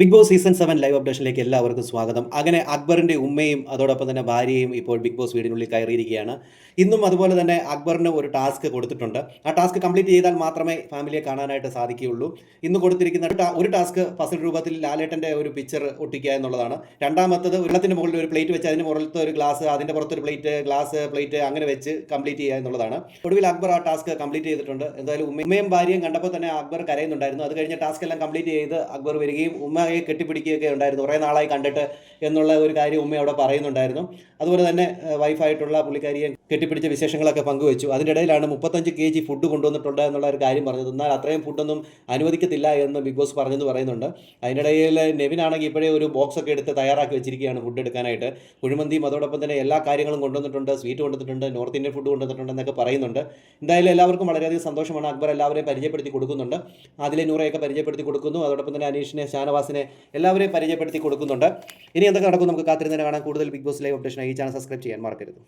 Big boss season 7 live അപ്ഡേഷനിലേക്ക് എല്ലാവർക്കും സ്വാഗതം. അങ്ങനെ അക്ബറിൻ്റെ ഉമ്മയും അതോടൊപ്പം തന്നെ ഭാര്യയും ഇപ്പോൾ ബിഗ് ബോസ് വീടിനുള്ളിൽ കയറിയിരിക്കുകയാണ്. ഇന്നും അതുപോലെ തന്നെ അക്ബറിന് ഒരു ടാസ്ക് കൊടുത്തിട്ടുണ്ട്. ആ ടാസ്ക് കംപ്ലീറ്റ് ചെയ്താൽ മാത്രമേ ഫാമിലിയെ കാണാനായിട്ട് സാധിക്കുകയുള്ളൂ. ഇന്ന് കൊടുത്തിരിക്കുന്ന ഒരു ടാസ്ക് പസിൽ രൂപത്തിൽ ലാലേട്ടൻ്റെ ഒരു പിക്ചർ ഒട്ടിക്കുക എന്നുള്ളതാണ്. രണ്ടാമത്തത് വെള്ളത്തിന് മുകളിൽ ഒരു പ്ലേറ്റ് വെച്ച് അതിന് പുറത്ത് ഒരു ഗ്ലാസ്, അതിൻ്റെ പുറത്തൊരു പ്ലേറ്റ് അങ്ങനെ വെച്ച് കംപ്ലീറ്റ് ചെയ്യുക എന്നുള്ളതാണ്. ഒടുവിൽ അക്ബർ ആ ടാസ്ക് കംപ്ലീറ്റ് ചെയ്തിട്ടുണ്ട്. എന്തായാലും ഉമ്മയും ഭാര്യയും കണ്ടപ്പോൾ തന്നെ അക്ബർ കരയുന്നുണ്ടായിരുന്നു. അത് കഴിഞ്ഞ് ടാസ്ക് എല്ലാം കംപ്ലീറ്റ് ചെയ്ത് അക്ബർ വരികയും ഉമ്മയെ കെട്ടിപ്പിടിക്കുകയൊക്കെ ഉണ്ടായിരുന്നു. കുറേ നാളായി കണ്ടിട്ട് എന്നുള്ള ഒരു കാര്യം ഉമ്മ അവിടെ പറയുന്നുണ്ടായിരുന്നു. അതുപോലെ തന്നെ വൈഫായിട്ടുള്ള പുള്ളിക്കാരിയെ കെട്ടിപ്പിടിച്ച വിശേഷങ്ങളൊക്കെ പങ്കുവെച്ചു. അതിൻ്റെ ഇടയിലാണ് 35 kg ഫുഡ് കൊണ്ടുവന്നിട്ടുണ്ട് എന്നുള്ള ഒരു കാര്യം പറഞ്ഞത്. എന്നാൽ അത്രയും ഫുഡൊന്നും അനുവദിക്കത്തില്ല എന്ന് ബിഗ് ബോസ് പറഞ്ഞെന്ന് പറയുന്നുണ്ട്. അതിൻ്റെ ഇടയിൽ നെവിനാണെങ്കിൽ ഇപ്പോഴേ ഒരു ബോക്സൊക്കെ എടുത്ത് തയ്യാറാക്കി വെച്ചിരിക്കുകയാണ് ഫുഡ് എടുക്കാനായിട്ട്. കുഴിമന്തിയും അതോടൊപ്പം തന്നെ എല്ലാ കാര്യങ്ങളും കൊണ്ടുവന്നിട്ടുണ്ട്. സ്വീറ്റ് കൊണ്ടുവന്നിട്ടുണ്ട്, നോർത്ത് ഇന്ത്യൻ ഫുഡ് കൊണ്ടുവന്നിട്ടുണ്ടെന്നൊക്കെ പറയുന്നുണ്ട്. എന്തായാലും എല്ലാവർക്കും വളരെയധികം സന്തോഷമാണ്. അക്ബർ എല്ലാവരെയും പരിചയപ്പെടുത്തി കൊടുക്കുന്നുണ്ട്. അതിലെ നൂറയൊക്കെ പരിചയപ്പെടുത്തി കൊടുക്കുന്നു. അതോടൊപ്പം തന്നെ അനീഷിനെ, ഷാനവാസിനെ എല്ലാവരെയും പരിചയപ്പെടുത്തി കൊടുക്കുന്നുണ്ട്. ഇനി എന്തൊക്കെ നടക്കും നമുക്ക് കാത്തിരുന്നതിനെ കാണാൻ. കൂടുതൽ ബിഗ് ബോസ് ലൈവ് അപ്ഡേഷനായി ഈ ചാനൽ സബ്സ്ക്രൈബ് ചെയ്യാൻ മറക്കരുത്.